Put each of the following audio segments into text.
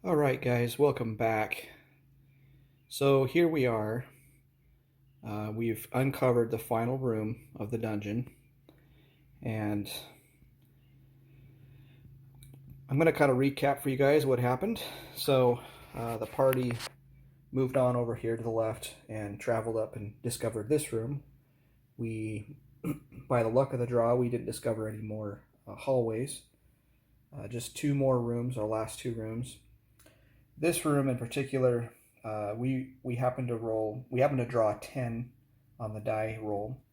All right, guys, welcome back. So here we are. We've uncovered the final room of the dungeon, and I'm going to kind of recap for you guys what happened. The party moved on over here to the left and traveled up and discovered this room. We, by the luck of the draw, we didn't discover any more hallways. Just two more rooms, our last two rooms. This room in particular, we happened to roll. We happened to draw a 10 on the die roll,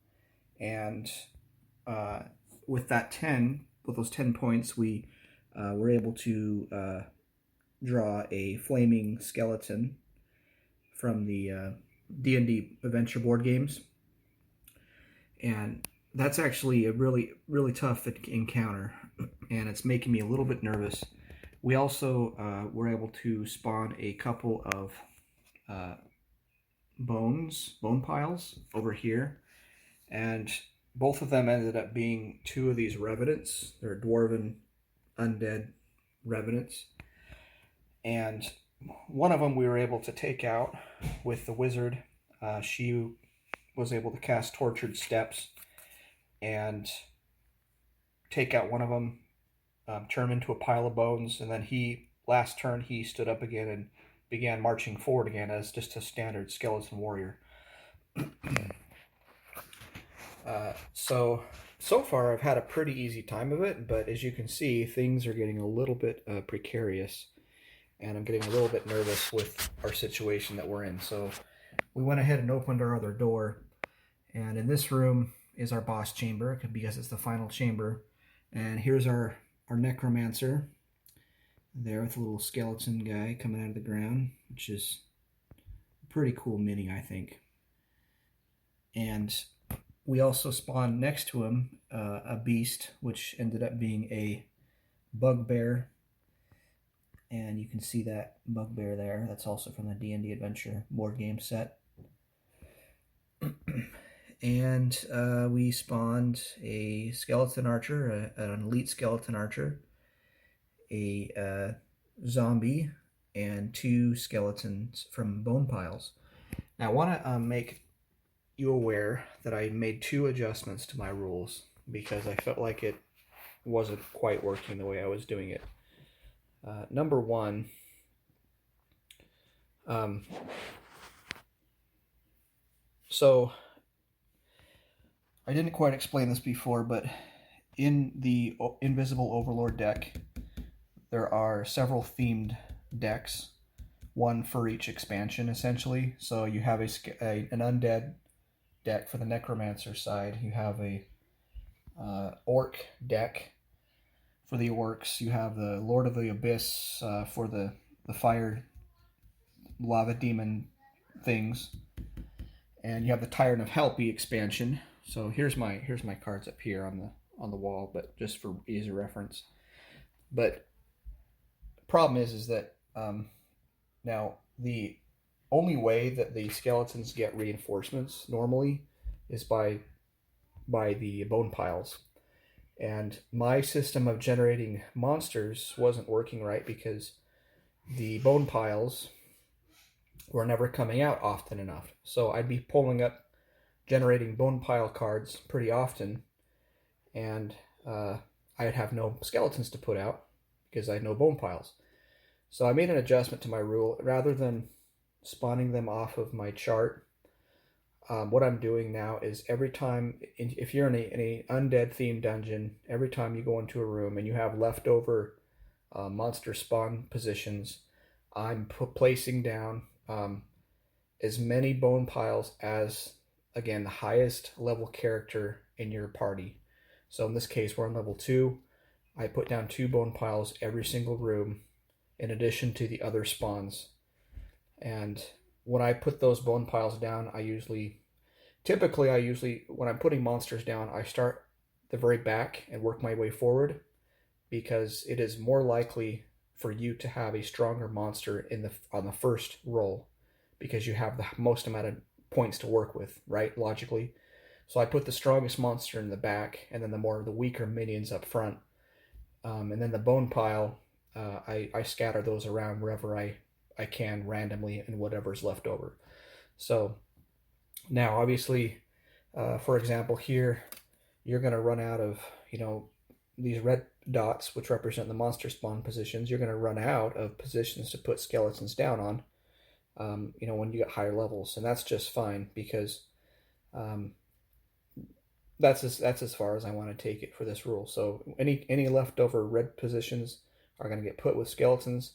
and uh, with that 10, with those 10 points, we were able to draw a flaming skeleton from the D&D adventure board games, and that's actually a really tough encounter, and it's making me a little bit nervous. We also were able to spawn a couple of uh, bone piles over here, and both of them ended up being two of these revenants. They're dwarven undead revenants, and one of them we were able to take out with the wizard. She was able to cast Tortured Steps and take out one of them, turn him into a pile of bones, and then last turn, he stood up again and began marching forward again as just a standard skeleton warrior. So far, I've had a pretty easy time of it, but as you can see, things are getting a little bit precarious, and I'm getting a little bit nervous with our situation that we're in. So we went ahead and opened our other door, and in this room is our boss chamber, because it's the final chamber. And here's our Necromancer there with a little skeleton guy coming out of the ground, which is a pretty cool mini, I think. And we also spawned next to him a beast, which ended up being a bugbear. And you can see that bugbear there. That's also from the D&D Adventure board game set. And we spawned a skeleton archer, an elite skeleton archer, a zombie, and two skeletons from bone piles. Now I want to make you aware that I made two adjustments to my rules because I felt like it wasn't quite working the way I was doing it. Number one, so I didn't quite explain this before, but in the Invisible Overlord deck, there are several themed decks, one for each expansion, essentially. So you have an undead deck for the Necromancer side. You have a orc deck for the orcs. You have the Lord of the Abyss for the fire lava demon things, and you have the Tyrant of Helpy expansion. So here's my cards up here on the wall, but just for easy reference. But problem is that now the only way that the skeletons get reinforcements normally is by the bone piles, and my system of generating monsters wasn't working right because the bone piles were never coming out often enough. So I'd be pulling up generating bone pile cards pretty often, and I'd have no skeletons to put out because I had no bone piles. So I made an adjustment to my rule. Rather than spawning them off of my chart, what I'm doing now is every time, if you're in a undead themed dungeon, every time you go into a room and you have leftover monster spawn positions, I'm placing down as many bone piles as, again, the highest level character in your party. So in this case, we're on level 2. I put down 2 bone piles every single room in addition to the other spawns. And when I put those bone piles down, typically, when I'm putting monsters down, I start the very back and work my way forward, because it is more likely for you to have a stronger monster on the first roll, because you have the most amount of points to work with, right? Logically. So I put the strongest monster in the back, and then the weaker minions up front. And then the bone pile, I scatter those around wherever I can randomly and whatever's left over. So now, obviously, for example, here you're going to run out of, these red dots, which represent the monster spawn positions. You're going to run out of positions to put skeletons down on, when you get higher levels, and that's just fine because that's as far as I want to take it for this rule. So any leftover red positions are going to get put with skeletons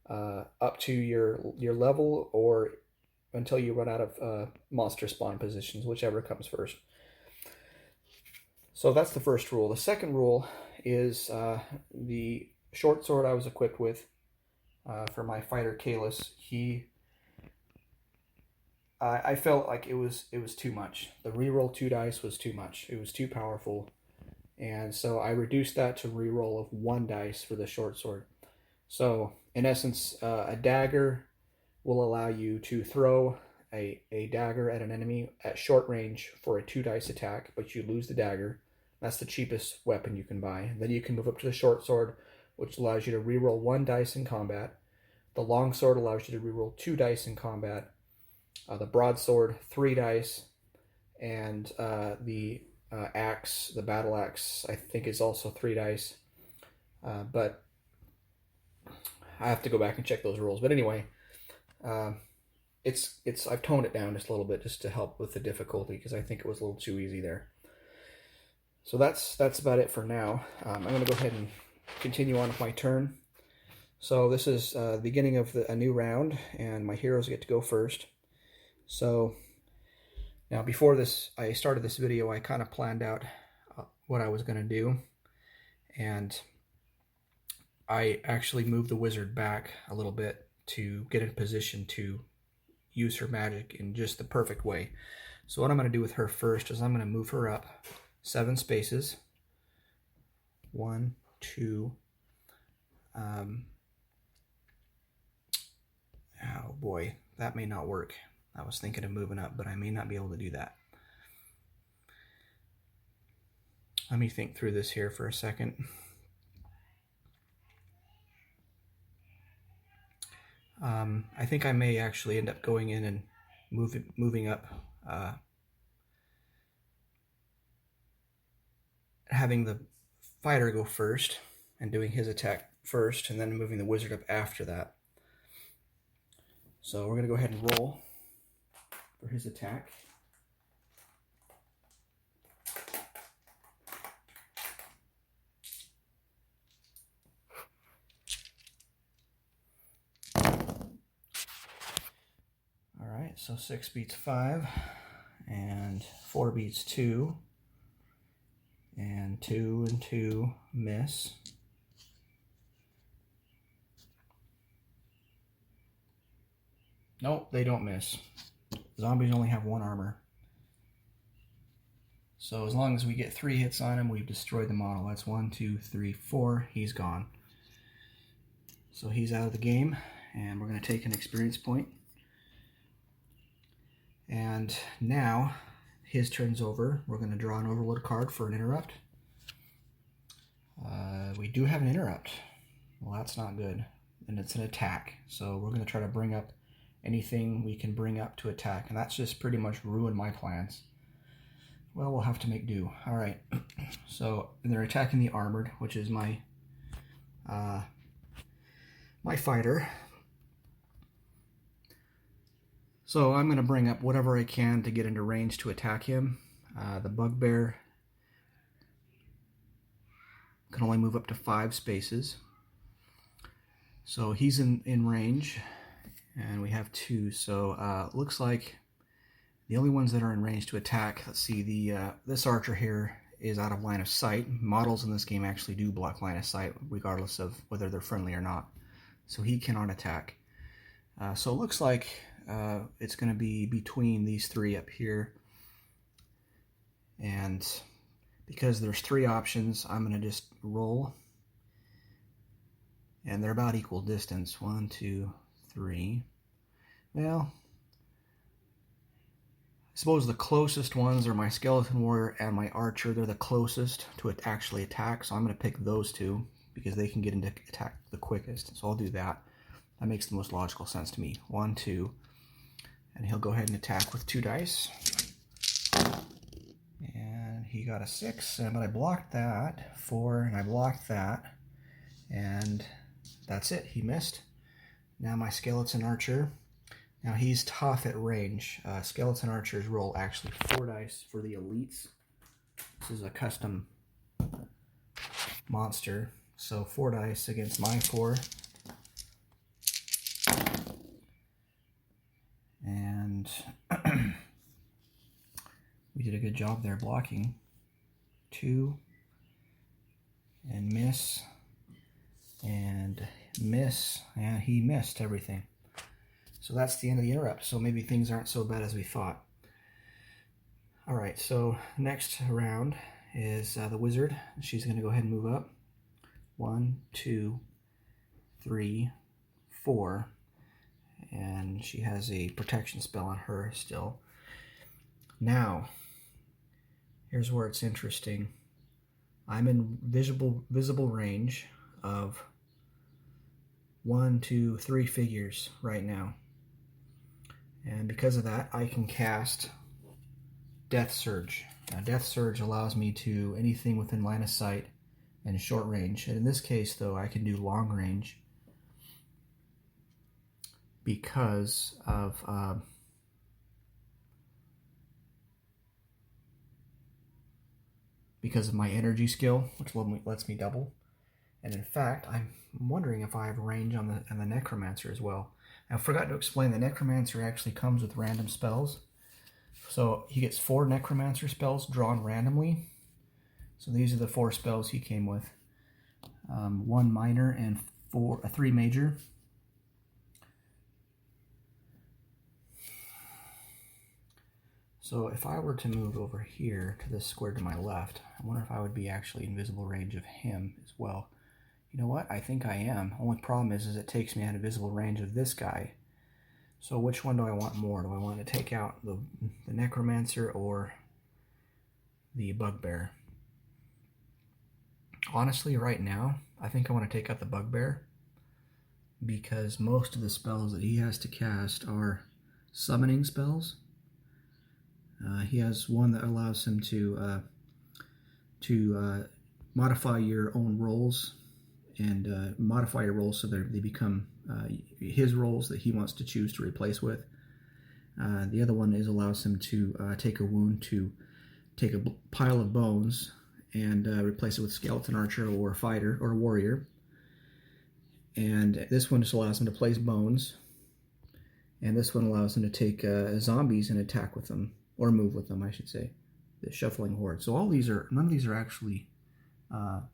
up to your level or until you run out of monster spawn positions, whichever comes first. So that's the first rule. The second rule is the short sword I was equipped with for my fighter Kalis. I felt like it was too much. The reroll 2 dice was too much. It was too powerful, and so I reduced that to reroll of 1 dice for the short sword. So in essence, a dagger will allow you to throw a dagger at an enemy at short range for a 2 dice attack, but you lose the dagger. That's the cheapest weapon you can buy. Then you can move up to the short sword, which allows you to reroll 1 dice in combat. The long sword allows you to reroll 2 dice in combat. The broadsword, 3 dice, and the axe, the battle axe, I think is also 3 dice. But I have to go back and check those rules. But anyway, I've toned it down just a little bit just to help with the difficulty because I think it was a little too easy there. So that's about it for now. I'm going to go ahead and continue on with my turn. So this is the beginning of a new round, and my heroes get to go first. So now before I started this video, I kind of planned out what I was going to do, and I actually moved the wizard back a little bit to get in position to use her magic in just the perfect way. So what I'm going to do with her first is I'm going to move her up 7 spaces. 1, 2, oh boy, that may not work. I was thinking of moving up, but I may not be able to do that. Let me think through this here for a second. I think I may actually end up going in and moving up, having the fighter go first and doing his attack first, and then moving the wizard up after that. So we're going to go ahead and roll for his attack. Alright, so 6 beats 5, and 4 beats 2, and 2 and 2 miss. Nope, they don't miss. Zombies only have 1 armor. So as long as we get 3 hits on him, we've destroyed the model. That's 1, 2, 3, 4. He's gone. So he's out of the game, and we're going to take an experience point. And now his turn's over. We're going to draw an overload card for an interrupt. We do have an interrupt. Well, that's not good. And it's an attack. So we're going to try to bring up anything we can bring up to attack. And that's just pretty much ruined my plans. Well, we'll have to make do. All right. So they're attacking the armored, which is my my fighter. So I'm going to bring up whatever I can to get into range to attack him. The bugbear can only move up to 5 spaces. So he's in range, and we have 2. So looks like the only ones that are in range to attack, let's see, this archer here is out of line of sight. Models in this game actually do block line of sight regardless of whether they're friendly or not. So he cannot attack. So it looks like it's going to be between these 3 up here. And because there's 3 options, I'm going to just roll. And they're about equal distance. 1, 2, 3. Well, I suppose the closest ones are my skeleton warrior and my archer. They're the closest to actually attack, so I'm going to pick those 2. because they can get into attack the quickest. So I'll do that. That makes the most logical sense to me. 1, 2, and he'll go ahead and attack with 2 dice. And he got a 6, but I blocked that. 4, and I blocked that. And that's it. He missed. Now my skeleton archer. Now he's tough at range. Skeleton archers roll actually 4 dice for the elites. This is a custom monster. So 4 dice against my 4. And we did a good job there blocking. 2, and miss, and miss, and he missed everything. So that's the end of the interrupt. So maybe things aren't so bad as we thought. All right, so next round is the wizard. She's going to go ahead and move up. 1, 2, 3, 4. And she has a protection spell on her still. Now, here's where it's interesting. I'm in visible range of 1, 2, 3 figures right now. And because of that, I can cast Death Surge. Now, Death Surge allows me to anything within line of sight and short range. And in this case, though, I can do long range because of my energy skill, which lets me double. And in fact, I'm wondering if I have range on the Necromancer as well. I forgot to explain, the Necromancer actually comes with random spells. So he gets 4 Necromancer spells drawn randomly. So these are the 4 spells he came with. 1 minor and 3 major. So if I were to move over here to this square to my left, I wonder if I would be actually in visible range of him as well. You know what? I think I am. Only problem is it takes me out of visible range of this guy. So which one do I want more? Do I want to take out the Necromancer or the Bugbear? Honestly, right now, I think I want to take out the Bugbear because most of the spells that he has to cast are summoning spells. He has one that allows him to modify your own rolls and modify your rolls so they become his rolls that he wants to choose to replace with. The other one allows him to take a wound, to take a pile of bones and replace it with skeleton archer or fighter or warrior. And this one just allows him to place bones. And this one allows him to take zombies and attack with them, or move with them, I should say. The shuffling horde. So none of these are actually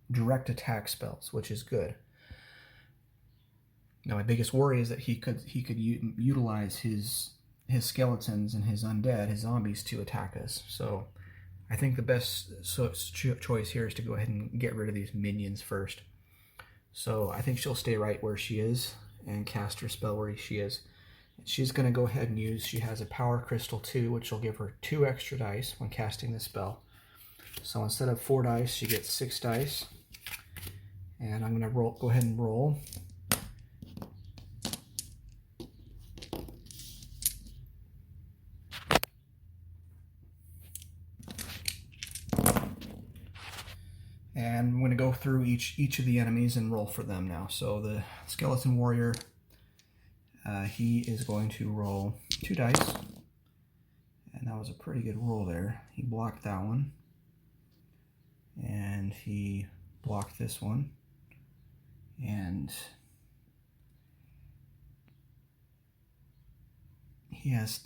direct attack spells, which is good. Now my biggest worry is that he could utilize his skeletons and his undead, his zombies, to attack us. So I think the best choice here is to go ahead and get rid of these minions first. So I think she'll stay right where she is and cast her spell where she is. She's going to go ahead and she has a power crystal 2, which will give her 2 extra dice when casting the spell. So instead of 4 dice, she gets 6 dice. And I'm going to go ahead and roll. And I'm going to go through each of the enemies and roll for them now. So the Skeleton Warrior, he is going to roll 2 dice. And that was a pretty good roll there. He blocked that one. And he blocked this one. And he has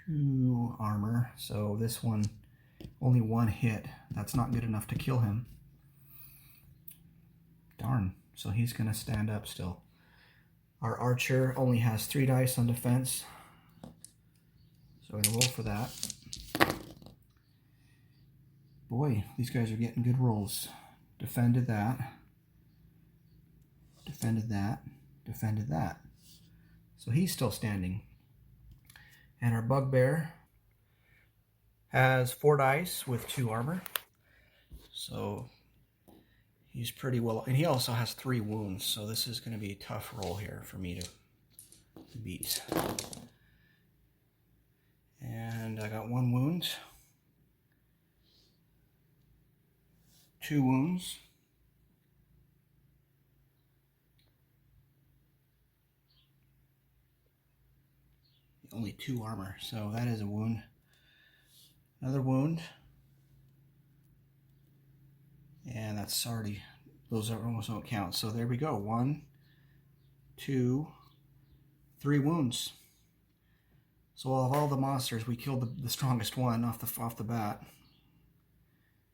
2 armor. So this one, only 1 hit. That's not good enough to kill him. Darn. So he's going to stand up still. Our archer only has 3 dice on defense. So I'm going to roll for that. Boy, these guys are getting good rolls. Defended that. Defended that. Defended that. So he's still standing. And our Bugbear has 4 dice with 2 armor. So He's pretty well, and he also has 3 wounds, so this is going to be a tough roll here for me to beat. And I got 1 wound, 2 wounds, only 2 armor, so that is a wound. Another wound, and that's already, those are almost don't count. So there we go, 1, 2, 3 wounds. So of all the monsters, we killed the strongest one off the bat.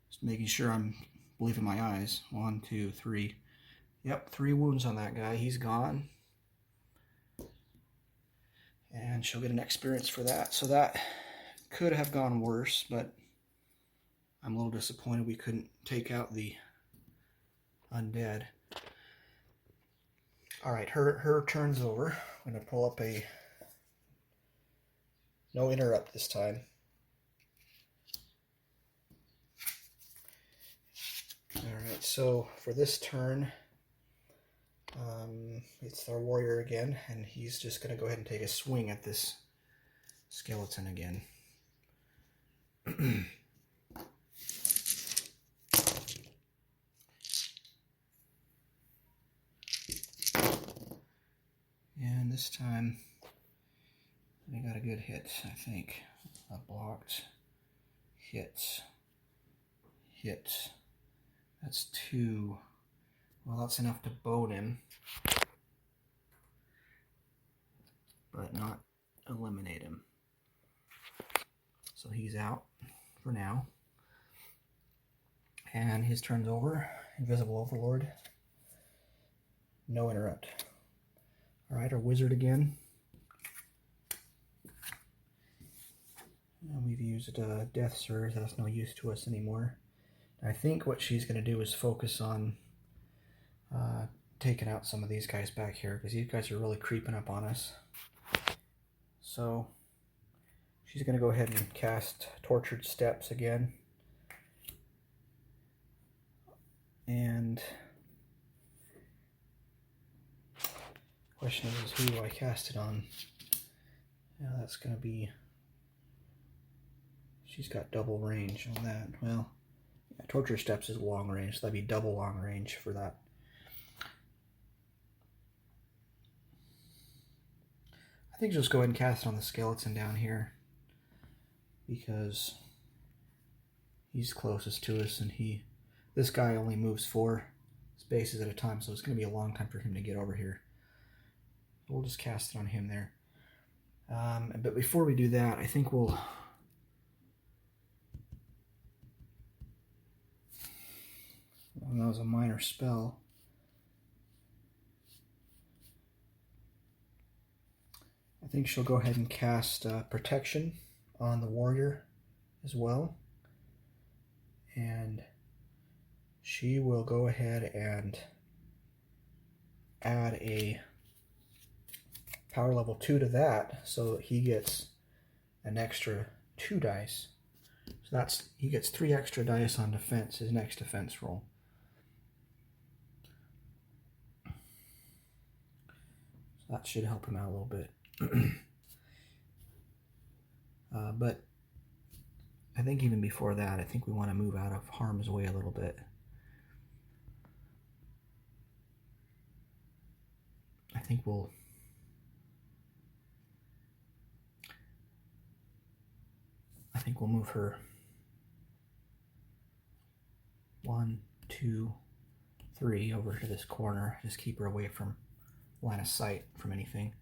Just making sure I'm believing my eyes. 1, 2, 3. Yep, 3 wounds on that guy. He's gone. And she'll get an experience for that. So that could have gone worse, but I'm a little disappointed we couldn't take out the undead. Alright, her turn's over. I'm going to pull up a no interrupt this time. Alright, so for this turn, it's our warrior again, and he's just going to go ahead and take a swing at this skeleton again. And this time, we got a good hit, I think. A blocked hit. Hit. That's 2. Well, that's enough to bone him, but not eliminate him. So he's out for now. And his turn's over. Invisible Overlord. No interrupt. Alright, our wizard again. And we've used Death Surge. That's no use to us anymore. I think what she's going to do is focus on taking out some of these guys back here, because these guys are really creeping up on us. So she's going to go ahead and cast Tortured Steps again. And the question is who do I cast it on? Now that's going to be, she's got double range on that. Well, yeah, Torture Steps is long range, so that'd be double long range for that. I think just go ahead and cast it on the skeleton down here, because he's closest to us, and this guy only moves 4 spaces at a time, so it's going to be a long time for him to get over here. We'll just cast it on him there. But before we do that, I think we'll... Well, that was a minor spell. I think she'll go ahead and cast Protection on the warrior as well. And she will go ahead and add a power level 2 to that, so he gets an extra 2 dice. So he gets 3 extra dice on defense, his next defense roll. So that should help him out a little bit. But I think even before that, I think we want to move out of harm's way a little bit. I think we'll move her 1, 2, 3 over to this corner. Just keep her away from line of sight from anything.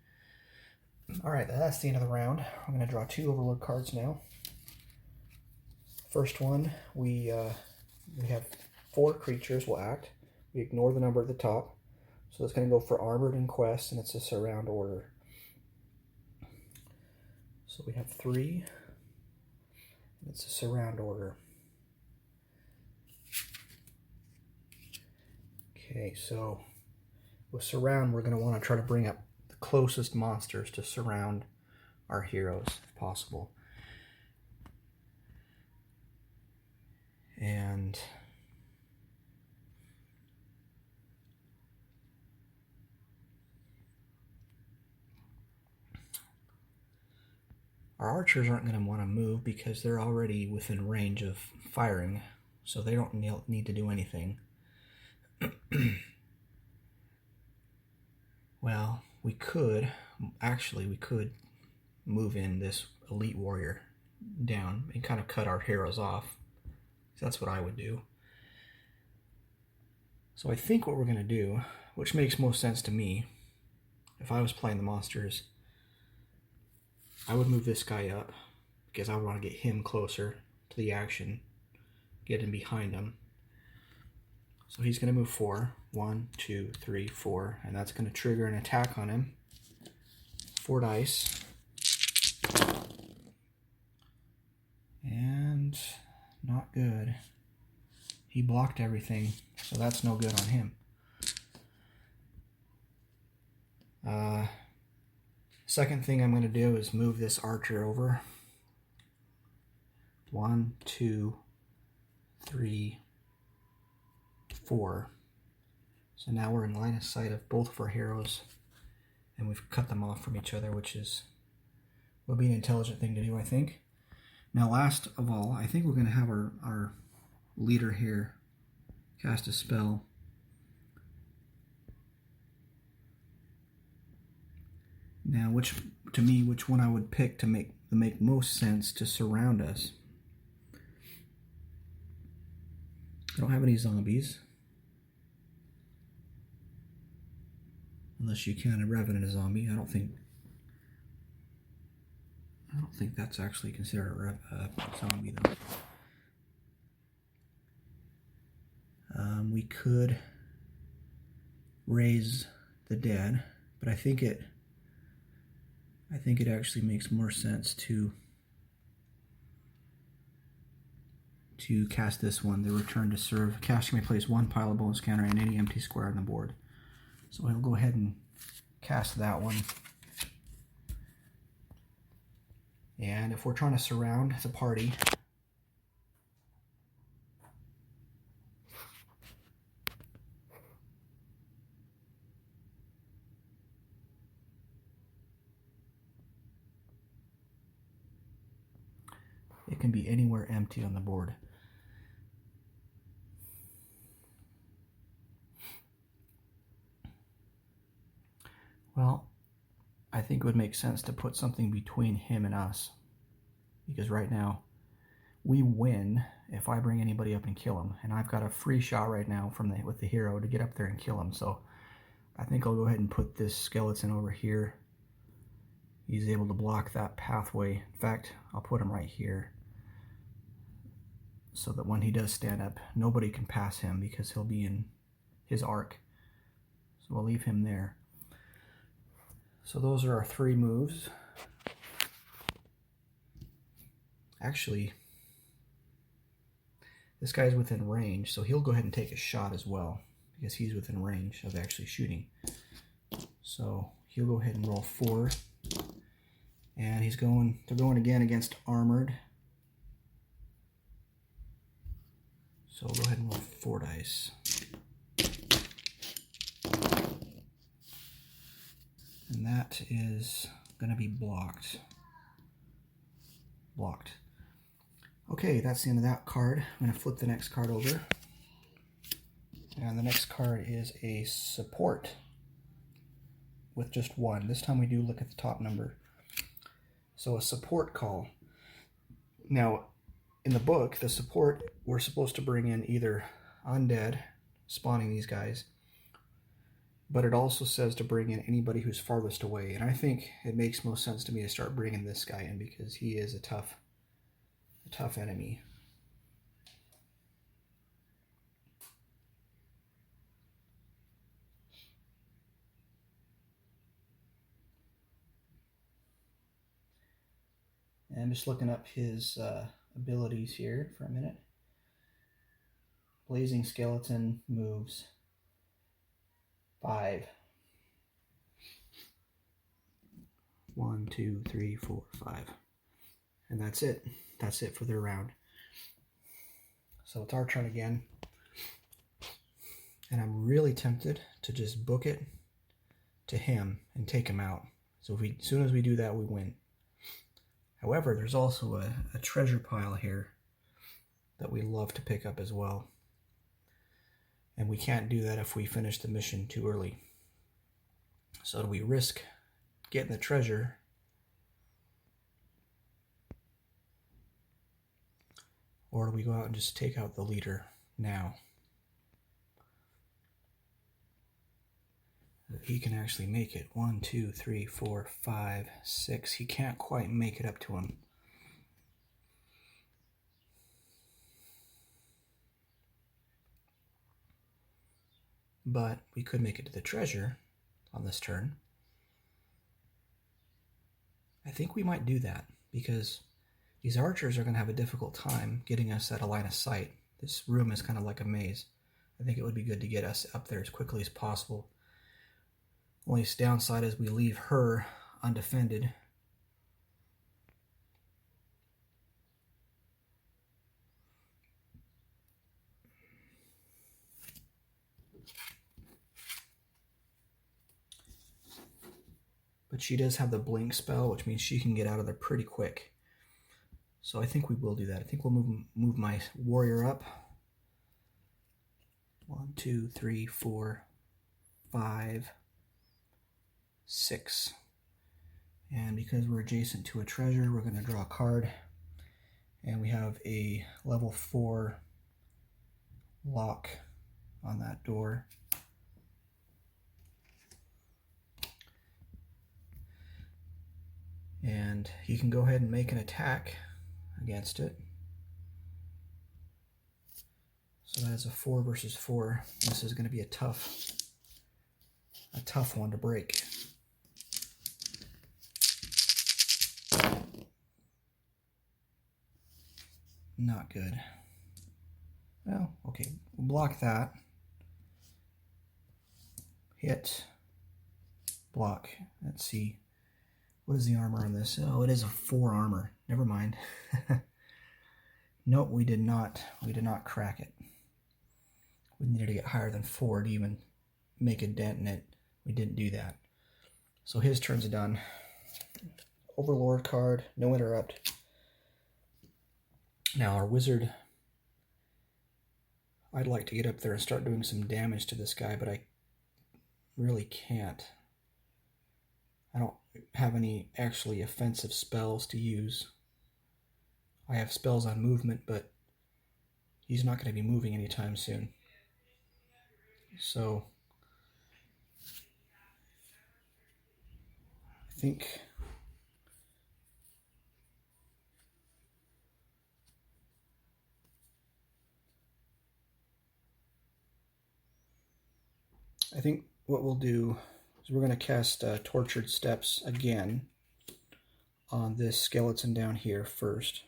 Alright, that's the end of the round. I'm going to draw 2 Overlord cards now. First one, we have 4 creatures will act. We ignore the number at the top. So it's going to go for Armored and Quest, and it's a surround order. So we have 3, and it's a surround order. Okay, so with surround, we're going to want to try to bring up the closest monsters to surround our heroes if possible. And Our archers aren't going to want to move because they're already within range of firing, so they don't need to do anything. Well, we could move in this elite warrior down and kind of cut our heroes off. That's what I would do. So I think what we're going to do, which makes most sense to me, if I was playing the monsters, I would move this guy up because I would want to get him closer to the action, get him behind him. So he's going to move 4. 1, 2, 3, 4, and that's going to trigger an attack on him. 4 dice. And not good. He blocked everything, so that's no good on him. Second thing I'm going to do is move this archer over. 1, 2, 3, 4. So now we're in line of sight of both of our heroes, and we've cut them off from each other, which will be an intelligent thing to do, I think. Now, last of all, I think we're going to have our leader here cast a spell. Now, which one I would pick to make most sense to surround us? I don't have any zombies. Unless you count a revenant a zombie. I don't think that's actually considered a zombie, though. We could raise the dead, but I think it actually makes more sense to cast this one, the return to serve. Casting may place 1 pile of bonus counter in any empty square on the board. So I'll go ahead and cast that one. And if we're trying to surround the party, it can be anywhere empty on the board. Well, I think it would make sense to put something between him and us, because right now we win if I bring anybody up and kill him, and I've got a free shot right now with the hero to get up there and kill him. So I think I'll go ahead and put this skeleton over here. He's able to block that pathway. In fact, I'll put him right here so that when he does stand up, nobody can pass him because he'll be in his arc. So we'll leave him there. So those are our 3 moves. Actually, this guy's within range, so he'll go ahead and take a shot as well because he's within range of actually shooting. So he'll go ahead and roll 4. And they're going again against armored. So we'll go ahead and roll 4 dice. And that is going to be blocked. Okay, that's the end of that card. I'm going to flip the next card over. And the next card is a support with just 1. This time we do look at the top number. So a support call. Now, in the book, the support, we're supposed to bring in either undead, spawning these guys, but it also says to bring in anybody who's farthest away. And I think it makes most sense to me to start bringing this guy in because he is a tough enemy. And I'm just looking up his abilities here for a minute. Blazing Skeleton moves 5. 1, 2, 3, 4, 5. And that's it. That's it for their round. So it's our turn again. And I'm really tempted to just book it to him and take him out. So as soon as we do that, we win. However, there's also a treasure pile here that we love to pick up as well. And we can't do that if we finish the mission too early. So do we risk getting the treasure, or do we go out and just take out the leader now? He can actually make it. 1, 2, 3, 4, 5, 6. He can't quite make it up to him. But we could make it to the treasure on this turn. I think we might do that, because these archers are going to have a difficult time getting us at a line of sight. This room is kind of like a maze. I think it would be good to get us up there as quickly as possible. Only downside is we leave her undefended. But she does have the blink spell, which means she can get out of there pretty quick. So I think we will do that. I think we'll move my warrior up. 1, 2, 3, 4, 5, 6. And because we're adjacent to a treasure, we're going to draw a card. And we have a level 4 lock on that door. And he can go ahead and make an attack against it. So that is a 4 versus 4. This is going to be a tough one to break. Not good. Well, okay, we'll block that. Hit. Block. Let's see. What is the armor on this? Oh, it is a 4 armor. Never mind. Nope, we did not crack it. We needed to get higher than 4 to even make a dent in it. We didn't do that. So his turn's done. Overlord card, no interrupt. Now our wizard, I'd like to get up there and start doing some damage to this guy, but I really can't. I don't have any actually offensive spells to use. I have spells on movement, but he's not going to be moving anytime soon. So I think what we'll do is we're going to cast Tortured Steps again on this skeleton down here first.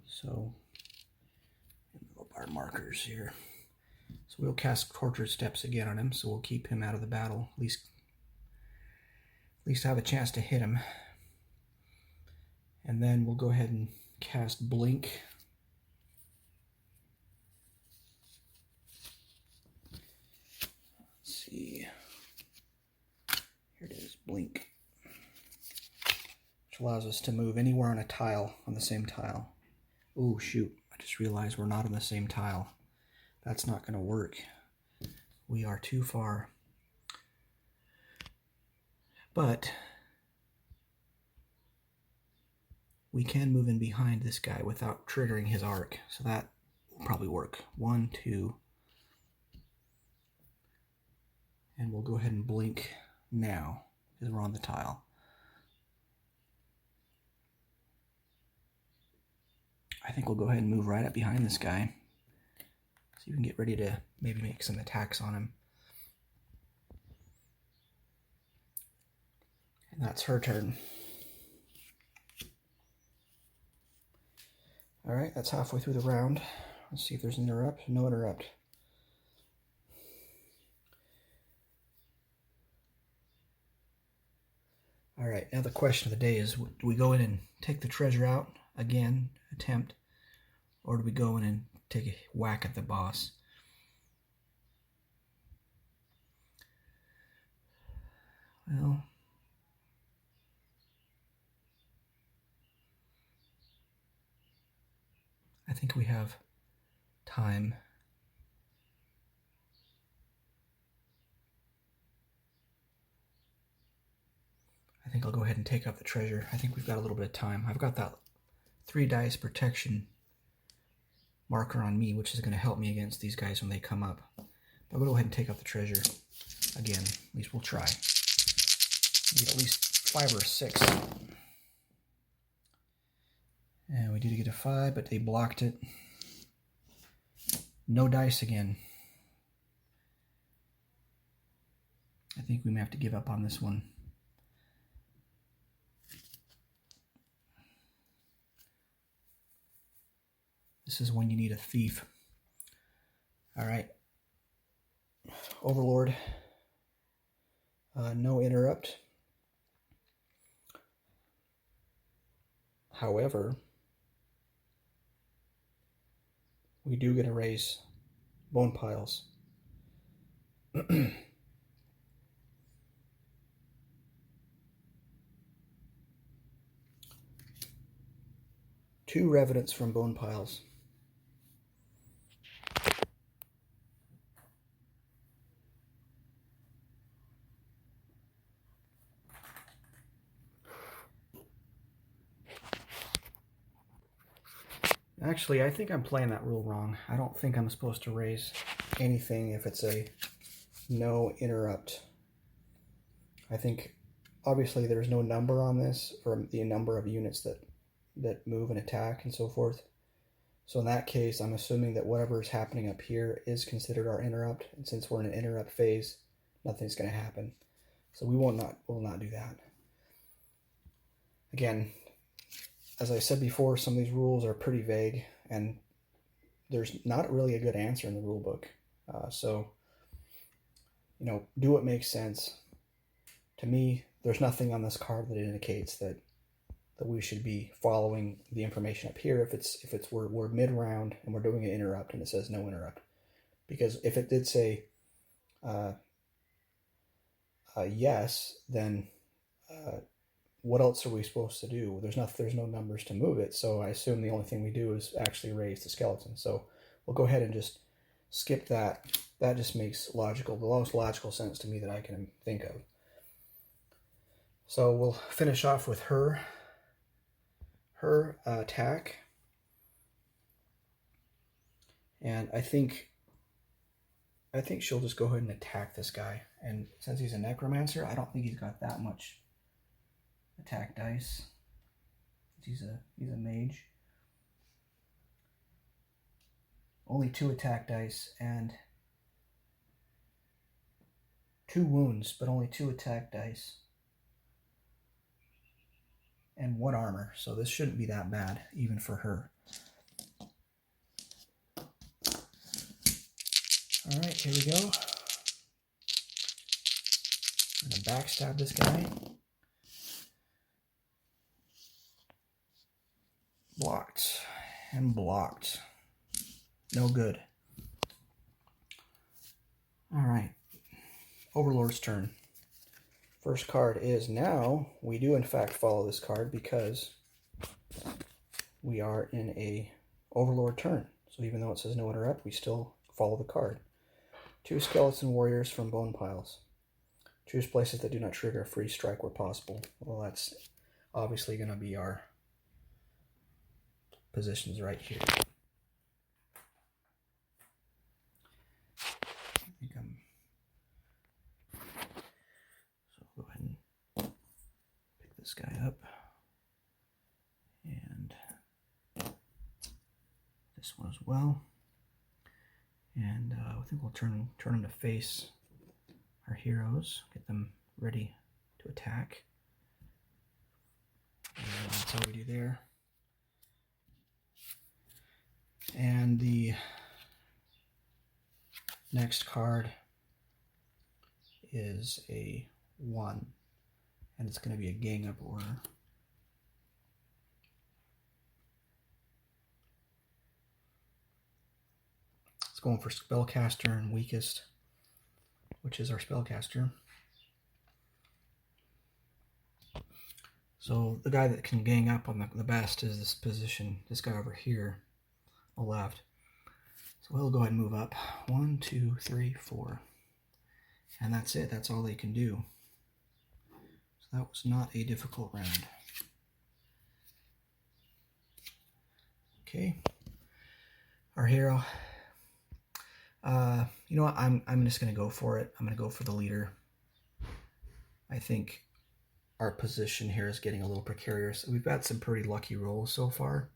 So, move up our markers here. So we'll cast Tortured Steps again on him, so we'll keep him out of the battle. At least have a chance to hit him. And then we'll go ahead and cast Blink. Let's see. Here it is, Blink. Which allows us to move anywhere on a tile, on the same tile. Oh, shoot. I just realized we're not on the same tile. That's not going to work. We are too far. But we can move in behind this guy without triggering his arc. So that will probably work. 1, 2. And we'll go ahead and blink now because we're on the tile. I think we'll go ahead and move right up behind this guy so you can get ready to maybe make some attacks on him. And that's her turn. Alright, that's halfway through the round. Let's see if there's an interrupt. No interrupt. Alright, now the question of the day is, do we go in and take the treasure out again, attempt, or do we go in and take a whack at the boss? Well, I think we have time. I think I'll go ahead and take up the treasure. I think we've got a little bit of time. I've got that 3 dice protection marker on me, which is going to help me against these guys when they come up. But I'll go ahead and take up the treasure again. At least we'll try. Get at least 5 or 6. And we did get a 5, but they blocked it. No dice again. I think we may have to give up on this one. This is when you need a thief. All right. Overlord. No interrupt. However, we do get to raise bone piles. 2 revenants from bone piles. Actually, I think I'm playing that rule wrong. I don't think I'm supposed to raise anything if it's a no interrupt. I think, obviously, there's no number on this for the number of units that move and attack and so forth. So in that case, I'm assuming that whatever is happening up here is considered our interrupt. And since we're in an interrupt phase, nothing's going to happen. So we will not do that. Again, as I said before, some of these rules are pretty vague, and there's not really a good answer in the rule book. So, do what makes sense. To me, there's nothing on this card that indicates that we should be following the information up here. If we're mid round and we're doing an interrupt and it says no interrupt, because if it did say yes, then what else are we supposed to do? There's no numbers to move it, so I assume the only thing we do is actually raise the skeleton. So we'll go ahead and just skip that. That just makes the most logical sense to me that I can think of. So we'll finish off with her attack, and I think she'll just go ahead and attack this guy. And since he's a necromancer, I don't think he's got that much attack dice. He's a mage. Only 2 attack dice and 2 wounds, but only 2 attack dice and 1 armor. So this shouldn't be that bad, even for her. All right, here we go. I'm gonna backstab this guy. Blocked and blocked. No good. All right. Overlord's turn. First card is now. We do in fact follow this card because we are in a Overlord turn. So even though it says no interrupt, we still follow the card. 2 skeleton warriors from bone piles. Choose places that do not trigger a free strike where possible. Well, that's obviously going to be our positions right here. So I'll go ahead and pick this guy up, and this one as well. And I think we'll turn them to face our heroes, get them ready to attack. And that's how we do there. And the next card is a 1, and it's going to be a gang up order. It's going for spellcaster and weakest, which is our spellcaster. So the guy that can gang up on the best is this position, this guy over here on the left. So we'll go ahead and move up. 1, 2, 3, 4. And that's it. That's all they can do. So that was not a difficult round. Okay. Our hero. You know what? I'm just going to go for it. I'm going to go for the leader. I think our position here is getting a little precarious. We've got some pretty lucky rolls so far,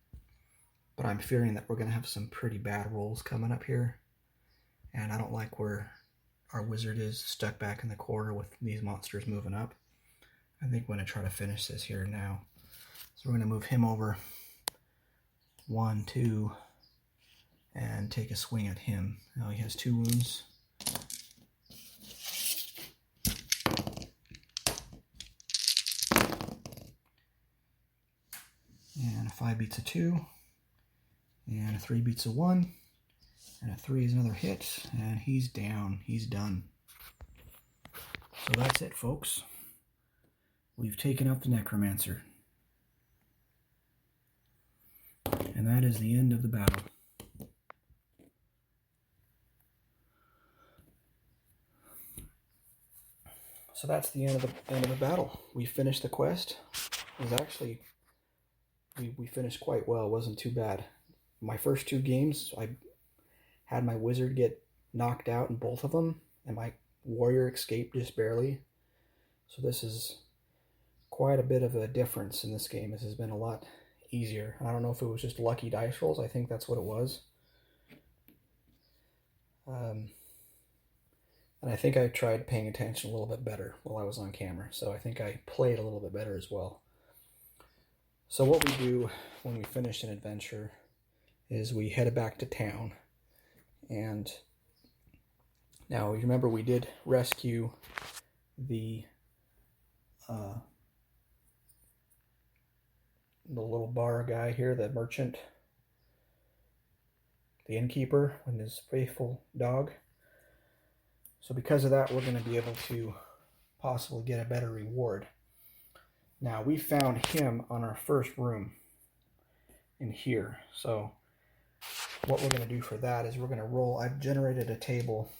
but I'm fearing that we're going to have some pretty bad rolls coming up here. And I don't like where our wizard is stuck back in the corner with these monsters moving up. I think we're going to try to finish this here now. So we're going to move him over 1, 2, and take a swing at him. Now he has 2 wounds. And a 5 beats a 2. And a 3 beats a 1. And a 3 is another hit. And he's down. He's done. So that's it, folks. We've taken out the Necromancer. And that is the end of the battle. So that's the end of the battle. We finished the quest. It was actually, we finished quite well. It wasn't too bad. My first 2 games, I had my wizard get knocked out in both of them, and my warrior escaped just barely. So this is quite a bit of a difference in this game. This has been a lot easier. I don't know if it was just lucky dice rolls. I think that's what it was. And I think I tried paying attention a little bit better while I was on camera. So I think I played a little bit better as well. So what we do when we finish an adventure is we head back to town. And now you remember we did rescue the little bar guy here, the merchant, the innkeeper and his faithful dog. So because of that, we're going to be able to possibly get a better reward. Now, we found him on our first room in here. So what we're going to do for that is we're going to roll. I've generated a table.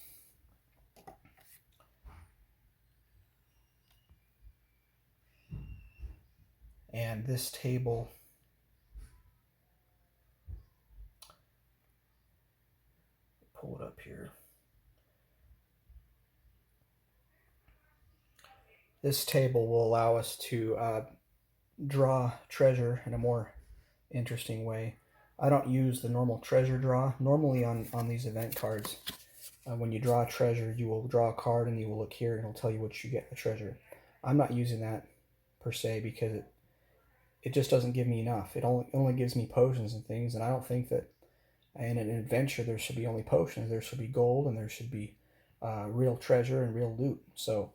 And this table pull it up here. This table will allow us to draw treasure in a more interesting way. I don't use the normal treasure draw. Normally on these event cards, when you draw a treasure, you will draw a card and you will look here and it'll tell you what you get the treasure. I'm not using that per se because it just doesn't give me enough. It only gives me potions and things, and I don't think that in an adventure there should be only potions. There should be gold and there should be real treasure and real loot. So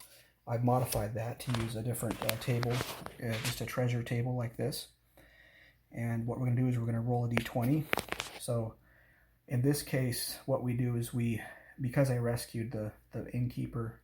I've modified that to use a different table, just a treasure table like this. And what we're going to do is we're going to roll a d20. So in this case, what we do is because I rescued the innkeeper